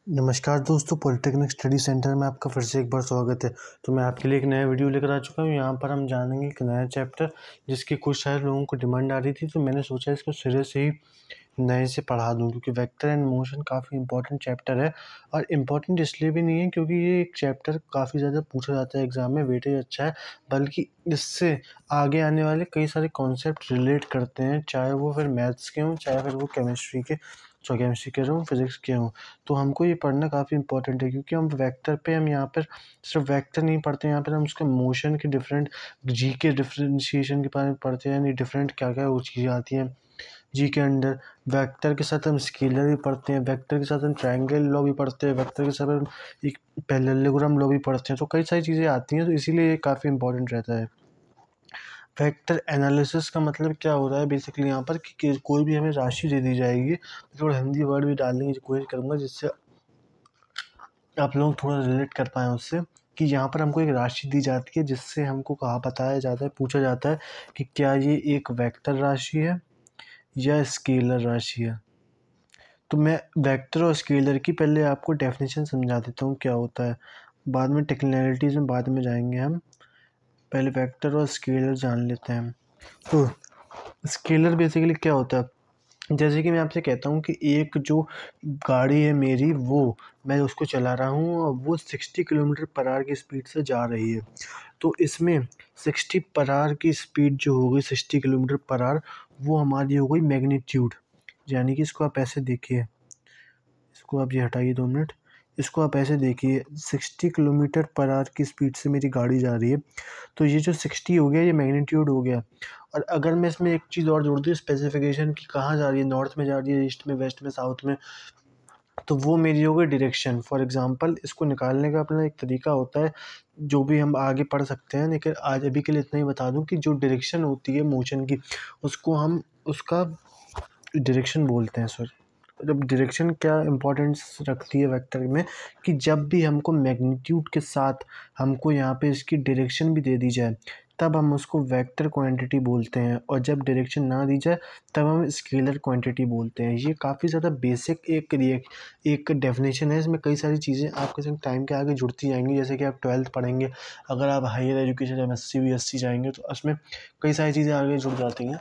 नमस्कार दोस्तों, polytechnic study centre में आपका फिर से एक बार स्वागत है। तो मैं आपके लिए एक नया वीडियो लेकर आ चुका हूँ। यहाँ पर हम जानेंगे एक नया चैप्टर जिसकी कुछ सारे लोगों को डिमांड आ रही थी, तो मैंने सोचा इसको सिरे से ही नए से पढ़ा दूँ, क्योंकि वेक्टर एंड मोशन काफ़ी इंपॉर्टेंट चैप्टर है। और इम्पॉर्टेंट इसलिए भी नहीं है क्योंकि ये एक चैप्टर काफ़ी ज़्यादा पूछा जाता है एग्ज़ाम में, वेटेज अच्छा है, बल्कि इससे आगे आने वाले कई सारे कॉन्सेप्ट रिलेट करते हैं, चाहे वो फिर मैथ्स के हों, चाहे फिर वो केमिस्ट्री के हों, फिज़िक्स के हों। तो हमको ये पढ़ना काफ़ी इंपॉर्टेंट है, क्योंकि हम यहाँ पर सिर्फ वेक्टर नहीं पढ़ते हैं, यहाँ पर हम उसके मोशन के डिफरेंट जी के डिफरेंशिएशन के बारे में पढ़ते हैं, यानी डिफरेंट क्या क्या वो चीज़ें आती हैं जी के अंडर। वेक्टर के साथ हम स्केलर भी पढ़ते हैं, वेक्टर के साथ हम ट्रायंगल लॉ भी पढ़ते हैं, वेक्टर के साथ हम एक पैरेललोग्राम लॉ भी पढ़ते हैं। तो कई सारी चीज़ें आती हैं, तो इसीलिए ये काफ़ी इंपॉर्टेंट रहता है। वेक्टर एनालिसिस का मतलब क्या हो रहा है बेसिकली यहाँ पर कि कोई भी हमें राशि दे दी जाएगी, थोड़ा हिंदी वर्ड भी डालने की कोशिश करूँगा जिससे आप लोग थोड़ा रिलेट कर पाएँ उससे, कि यहाँ पर हमको एक राशि दी जाती है जिससे हमको बताया जाता है, पूछा जाता है कि क्या ये एक वेक्टर राशि है या स्केलर राशि है। तो मैं वेक्टर और स्केलर की पहले आपको डेफिनेशन समझा देता हूँ क्या होता है, बाद में टेक्निकलिटीज़ में बाद में जाएंगे हम। पहले वेक्टर और स्केलर जान लेते हैं। तो स्केलर बेसिकली क्या होता है, जैसे कि मैं आपसे कहता हूँ कि एक जो गाड़ी है मेरी, वो मैं उसको चला रहा हूँ और वो 60 किलोमीटर पर आवर की स्पीड से जा रही है। तो इसमें 60 पर आवर की स्पीड जो हो गई, 60 किलोमीटर पर आवर, वो हमारी हो गई मैग्नीट्यूड। यानी कि इसको आप ऐसे देखिए, इसको आप ये हटाइए 2 मिनट, इसको आप ऐसे देखिए, 60 किलोमीटर पर आवर की स्पीड से मेरी गाड़ी जा रही है। तो ये जो 60 हो गया, ये मैग्नीट्यूड हो गया। और अगर मैं इसमें एक चीज़ और जोड़ दूँ, स्पेसिफिकेशन की, कहाँ जा रही है, नॉर्थ में जा रही है, ईस्ट में, वेस्ट में, साउथ में, तो वो मेरी हो गई डायरेक्शन। फॉर एग्ज़ाम्पल इसको निकालने का अपना एक तरीका होता है, जो भी हम आगे पढ़ सकते हैं, लेकिन आज अभी के लिए इतना ही बता दूँ कि जो डायरेक्शन होती है मोशन की, उसको हम उसका डायरेक्शन बोलते हैं सर। जब डायरेक्शन क्या इम्पोर्टेंस रखती है वेक्टर में, कि जब भी हमको मैग्नीट्यूड के साथ हमको यहाँ पे इसकी डायरेक्शन भी दे दी जाए, तब हम उसको वेक्टर क्वांटिटी बोलते हैं, और जब डायरेक्शन ना दी जाए तब हम स्केलर क्वांटिटी बोलते हैं। ये काफ़ी ज़्यादा बेसिक एक डेफिनेशन है। इसमें कई सारी चीज़ें आपके संग टाइम के आगे जुड़ती जाएंगी, जैसे कि आप 12th पढ़ेंगे, अगर आप हायर एजुकेशन MSc BSc जाएंगे तो उसमें कई सारी चीज़ें आगे जुड़ जाती हैं,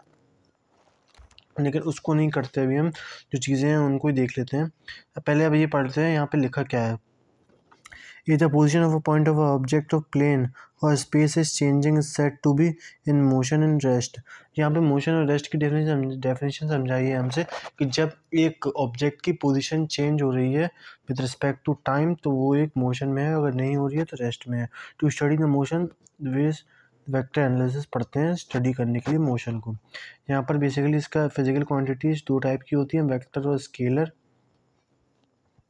लेकिन उसको नहीं करते अभी हम। जो चीज़ें हैं उनको ही देख लेते हैं। पहले अब ये पढ़ते हैं यहाँ पे लिखा क्या है। If the position of a point of an object of plane or space is changing is said to be in motion and rest। यहाँ पे मोशन और रेस्ट की डेफिनेशन समझाइए हमसे, कि जब एक ऑब्जेक्ट की पोजीशन चेंज हो रही है विद रिस्पेक्ट टू टाइम, तो वो एक मोशन में है, अगर नहीं हो रही है तो रेस्ट में है। टू स्टडी द मोशन वेज वेक्टर एनालिसिस पढ़ते हैं स्टडी करने के लिए मोशन को। यहाँ पर बेसिकली इसका फिजिकल क्वांटिटीज 2 टाइप की होती हैं, वेक्टर और स्केलर।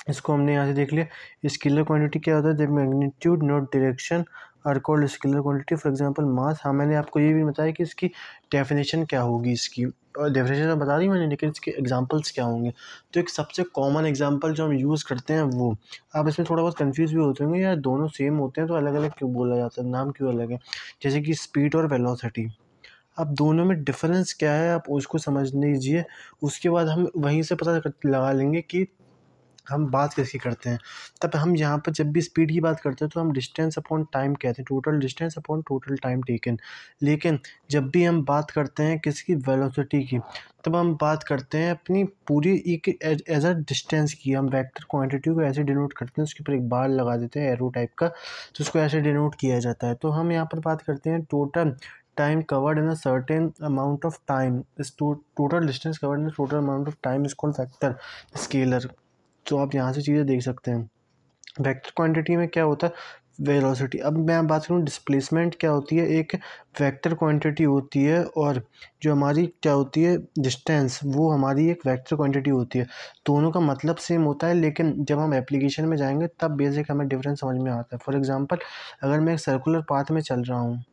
इसको हमने यहाँ से देख लिया। स्केलर क्वांटिटी क्या होता है, the magnitude not direction are called scalar quantity. For example mass. हाँ, मैंने आपको ये भी बताया कि इसकी डेफिनेशन क्या होगी, इसकी और डेफिनेशन तो बता दी मैंने, लेकिन इसके एग्जांपल्स क्या होंगे। तो एक सबसे कॉमन एग्जांपल जो हम यूज़ करते हैं वो, आप इसमें थोड़ा बहुत कंफ्यूज भी होते होंगे, यार दोनों सेम होते हैं तो अलग अलग क्यों बोला जाता है, नाम क्यों अलग है। जैसे कि स्पीड और वेलोसिटी, अब दोनों में डिफरेंस क्या है आप उसको समझ लीजिए, उसके बाद हम वहीं से लगा लेंगे कि हम बात किसकी करते हैं। तब हम यहाँ पर जब भी स्पीड की बात करते हैं तो हम डिस्टेंस अपॉन टाइम कहते हैं, total distance upon total time taken. लेकिन जब भी हम बात करते हैं किसकी, वेलोसिटी की, तब हम बात करते हैं अपनी पूरी एक एज अ डिस्टेंस की। हम वेक्टर क्वांटिटी को ऐसे डिनोट करते हैं, उसके ऊपर एक बार लगा देते हैं एरो टाइप का, तो उसको ऐसे डिनोट किया जाता है। तो हम यहाँ पर बात करते हैं total time covered in a certain amount of time. इस total distance covered in total amount of time is called vector scalar. तो आप यहाँ से चीज़ें देख सकते हैं। वेक्टर क्वांटिटी में क्या होता है, वेलोसिटी। अब मैं बात करूँ डिस्प्लेसमेंट क्या होती है, एक वेक्टर क्वांटिटी होती है, और जो हमारी क्या होती है डिस्टेंस, वो हमारी एक वेक्टर क्वांटिटी होती है। दोनों का मतलब सेम होता है, लेकिन जब हम एप्लीकेशन में जाएंगे तब बेसिक हमें डिफरेंस समझ में आता है। फॉर एग्जांपल, अगर मैं एक सर्कुलर पाथ में चल रहा हूँ,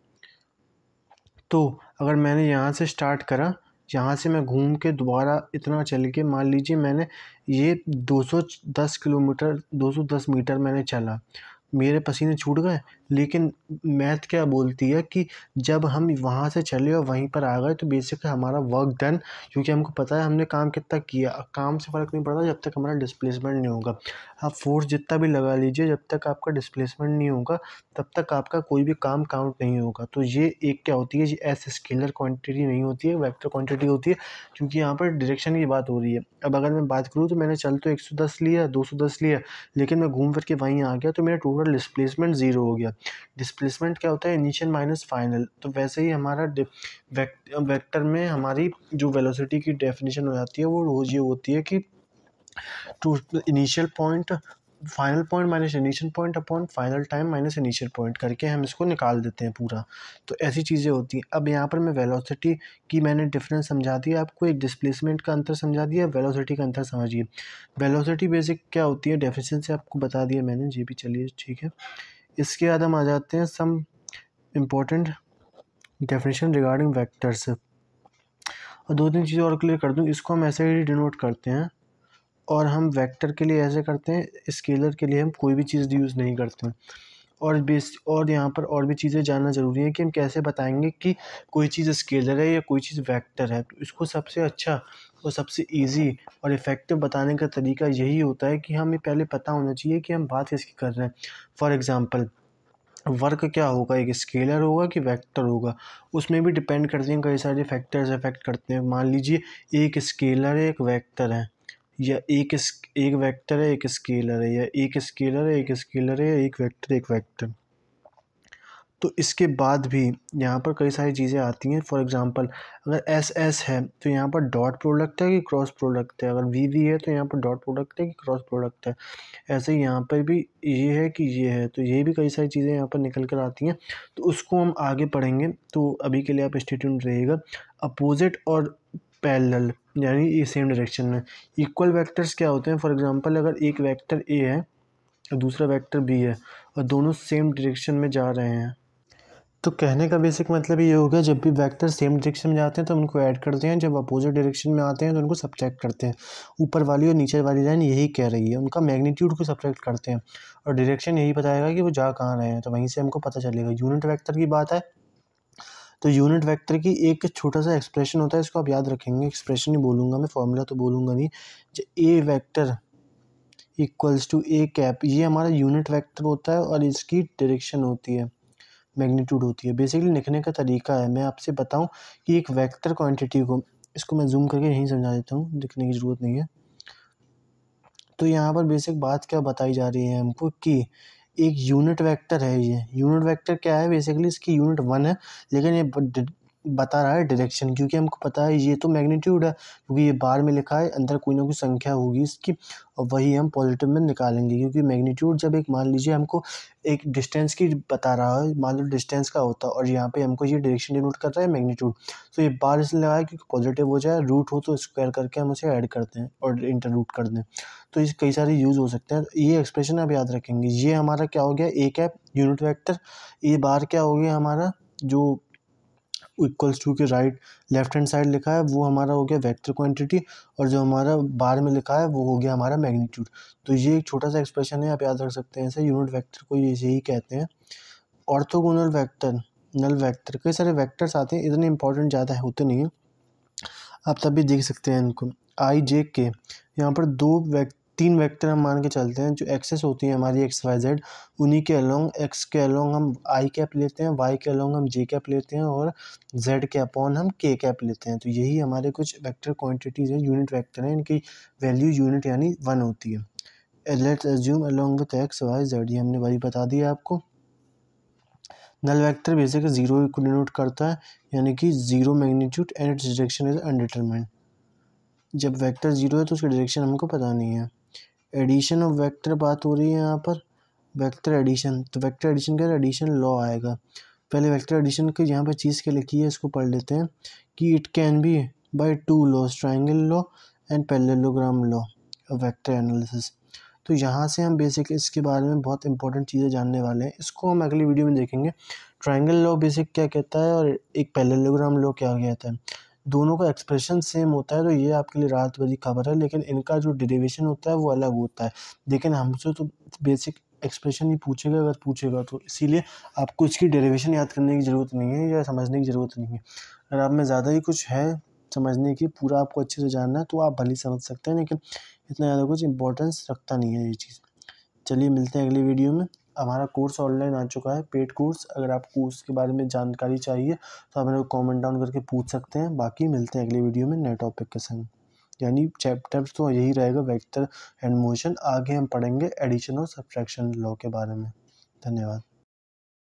तो अगर मैंने यहाँ से स्टार्ट करा, यहाँ से मैं घूम के दोबारा इतना चल के, मान लीजिए मैंने ये 210 किलोमीटर 210 मीटर मैंने चला, मेरे पसीने छूट गए, लेकिन मैथ क्या बोलती है कि जब हम वहाँ से चले और वहीं पर आ गए तो बेसिकली हमारा वर्क डन, क्योंकि हमको पता है हमने काम कितना किया। काम से फ़र्क नहीं पड़ता जब तक हमारा डिस्प्लेसमेंट नहीं होगा। आप फोर्स जितना भी लगा लीजिए, जब तक आपका डिस्प्लेसमेंट नहीं होगा तब तक आपका कोई भी काम काउंट नहीं होगा। तो ये एक क्या होती है, ये एस स्केलर क्वांटिटी नहीं होती है, वेक्टर क्वांटिटी होती है, क्योंकि यहाँ पर डायरेक्शन की बात हो रही है। अब अगर मैं बात करूँ तो मैंने चल तो 110 लिया, 210 लिया, लेकिन मैं घूम फिर के वहीं आ गया तो मेरा टोटल डिस्प्लेसमेंट ज़ीरो हो गया। डिस्प्लेसमेंट क्या होता है, इनिशियल माइनस फाइनल। तो वैसे ही हमारा वेक्टर में हमारी जो वेलोसिटी की डेफिनेशन हो जाती है वो रोज़ ये होती है कि to initial point, final point minus initial point upon final time minus initial point करके हम इसको निकाल देते हैं पूरा। तो ऐसी चीज़ें होती हैं। अब यहाँ पर मैं वेलोसिटी की मैंने डिफरेंस समझा दिया आपको, एक डिस्प्लेसमेंट का अंतर समझा दिया, वेलोसिटी का अंतर समझिए। वेलोसिटी बेसिक क्या होती है, डेफिनेशन से आपको बता दिया मैंने, ये भी चलिए ठीक है। इसके बाद हम आ जाते हैं some important definition regarding vectors, और 2-3 चीज़ें और क्लियर कर दूँ। इसको हम ऐसे ही डिनोट करते हैं, और हम वेक्टर के लिए ऐसे करते हैं, स्केलर के लिए हम कोई भी चीज़ यूज़ नहीं करते हैं। और यहाँ पर और भी चीज़ें जानना ज़रूरी है कि हम कैसे बताएंगे कि कोई चीज़ स्केलर है या कोई चीज़ वेक्टर है। तो इसको सबसे अच्छा और सबसे इजी और इफ़ेक्टिव बताने का तरीका यही होता है कि हमें पहले पता होना चाहिए कि हम बात किसकी कर रहे हैं। फॉर एग्ज़ाम्पल, वर्क क्या होगा, एक स्केलर होगा कि वेक्टर होगा, उसमें भी डिपेंड करते हैं, कई सारे फैक्टर्स अफेक्ट करते हैं। मान लीजिए एक स्केलर है, एक वेक्टर है, या एक वेक्टर है, एक स्केलर है, या एक स्केलर है, एक स्केलर है, या एक वेक्टर, एक वेक्टर। तो इसके बाद भी यहाँ पर कई सारी चीज़ें आती हैं। फॉर एग्ज़ाम्पल, अगर एस एस है तो यहाँ पर डॉट प्रोडक्ट है कि क्रॉस प्रोडक्ट है, अगर वी वी है तो यहाँ पर डॉट प्रोडक्ट है कि क्रॉस प्रोडक्ट है। ऐसे ही यहाँ पर भी ये है कि ये है, तो ये भी कई सारी चीज़ें यहाँ पर निकल कर आती हैं। तो उसको हम आगे पढ़ेंगे, तो अभी के लिए आप स्टे ट्यून्ड रहिएगा। अपोजिट और पैरेलल यानी ये सेम डायरेक्शन में। इक्वल वेक्टर्स क्या होते हैं, फॉर एग्ज़ाम्पल अगर एक वेक्टर ए है और दूसरा वेक्टर बी है और दोनों सेम डायरेक्शन में जा रहे हैं, तो कहने का बेसिक मतलब ये हो गया, जब भी वेक्टर सेम डायरेक्शन में जाते हैं तो उनको ऐड करते हैं, जब अपोजिट डायरेक्शन में आते हैं तो उनको सब्ट्रैक्ट करते हैं। ऊपर वाली और नीचे वाली लाइन यही कह रही है, उनका मैग्नीट्यूड को सब्ट्रैक्ट करते हैं, और डायरेक्शन यही बताएगा कि वो जा कहाँ रहे हैं, तो वहीं से हमको पता चलेगा। यूनिट वेक्टर की बात है तो यूनिट वेक्टर की एक छोटा सा एक्सप्रेशन होता है, इसको आप याद रखेंगे। एक्सप्रेशन ही बोलूँगा मैं, फॉर्मूला तो बोलूँगा नहीं। A vector equals to A cap, ये हमारा यूनिट वेक्टर होता है और इसकी डायरेक्शन होती है, मैग्नीट्यूड होती है। बेसिकली लिखने का तरीका है, मैं आपसे बताऊं कि एक वेक्टर क्वांटिटी को, इसको मैं जूम करके यहीं समझा देता हूँ, लिखने की ज़रूरत नहीं है। तो यहाँ पर बेसिक बात क्या बताई जा रही है हमको कि एक यूनिट वेक्टर है। ये यूनिट वेक्टर क्या है, बेसिकली इसकी यूनिट 1 है, लेकिन ये बता रहा है डायरेक्शन, क्योंकि हमको पता है ये तो मैग्नीट्यूड है, क्योंकि ये बार में लिखा है, अंदर कोई ना कोई संख्या होगी इसकी, और वही हम पॉजिटिव में निकालेंगे। क्योंकि मैग्नीट्यूड जब एक, मान लीजिए हमको एक डिस्टेंस की बता रहा है, मान लो डिस्टेंस का होता है, और यहाँ पे हमको ये डायरेक्शन डिनोट कर रहा है मैग्नीट्यूड, तो ये बार इसलिए लगा है क्योंकि पॉजिटिव हो जाए, रूट हो तो स्क्वायर करके हम उसे ऐड करते हैं और इंटर रूट कर दें। तो इस कई सारे यूज़ हो सकते हैं। ये एक्सप्रेशन आप याद रखेंगे। ये हमारा क्या हो गया, ए कैप यूनिट वेक्टर। ये बार क्या हो गया हमारा, जो इक्वल्स टू के राइट लेफ्ट हैंड साइड लिखा है वो हमारा हो गया वेक्टर क्वांटिटी, और जो हमारा बार में लिखा है वो हो गया हमारा मैग्नीट्यूड। तो ये एक छोटा सा एक्सप्रेशन है, आप याद रख सकते हैं इसे। यूनिट वेक्टर को ये यही कहते हैं। ऑर्थोगोनल वेक्टर, नल वेक्टर, कई सारे वेक्टर्स आते हैं, इतने इंपॉर्टेंट ज़्यादा होते नहीं हैं, आप तब भी देख सकते हैं इनको। आई जे के, यहाँ पर 3 वेक्टर हम मान के चलते हैं, जो एक्सेस होती है हमारी एक्स वाई जेड, उन्हीं के अलोंग, एक्स के अलोंग हम आई कैप लेते हैं, वाई के अलोंग हम जे कैप लेते हैं, और जेड के अपॉन हम के कैप लेते हैं। तो यही हमारे कुछ वेक्टर क्वांटिटीज़ हैं, यूनिट वेक्टर हैं, इनकी वैल्यू यूनिट यानी 1 होती है। Let's assume along with x y z, ये हमने वही बता दिया आपको। नल वेक्टर बेसिकली 0 को डिनोट करता है, यानी कि 0 magnitude and its direction is undetermined. जब वेक्टर 0 है तो उसकी डायरेक्शन हमको पता नहीं है। एडिशन ऑफ वेक्टर बात हो रही है यहाँ पर, वेक्टर एडिशन। तो वेक्टर एडिशन का एडिशन लॉ आएगा। पहले वेक्टर एडिशन की यहाँ पर चीज़ क्या लिखी है इसको पढ़ लेते हैं, कि it can be by 2 laws, triangle law and parallelogram law of vector analysis. तो यहाँ से हम बेसिक इसके बारे में बहुत इंपॉर्टेंट चीज़ें जानने वाले हैं, इसको हम अगली वीडियो में देखेंगे। ट्राइंगल लॉ बेसिक क्या कहता है और एक पैरेललोग्राम लॉ क्या कहता है, दोनों का एक्सप्रेशन सेम होता है, तो ये आपके लिए रात भरी खबर है, लेकिन इनका जो डेरिवेशन होता है वो अलग होता है। लेकिन हमसे तो बेसिक एक्सप्रेशन ही पूछेगा अगर पूछेगा तो, इसीलिए आपको इसकी डेरिवेशन याद करने की ज़रूरत नहीं है या समझने की ज़रूरत नहीं है। अगर आप में ज़्यादा ही कुछ है समझने की, पूरा आपको अच्छे से जानना है तो आप भले ही समझ सकते हैं, लेकिन इतना ज़्यादा कुछ इंपॉर्टेंस रखता नहीं है ये चीज़। चलिए मिलते हैं अगली वीडियो में। हमारा कोर्स ऑनलाइन आ चुका है, पेड कोर्स। अगर आपको उसके बारे में जानकारी चाहिए तो आप मेरे को कमेंट डाउन करके पूछ सकते हैं। बाकी मिलते हैं अगली वीडियो में नए टॉपिक के संग। यानी चैप्टर तो यही रहेगा, वेक्टर एंड मोशन। आगे हम पढ़ेंगे एडिशन और सब्ट्रैक्शन लॉ के बारे में। धन्यवाद।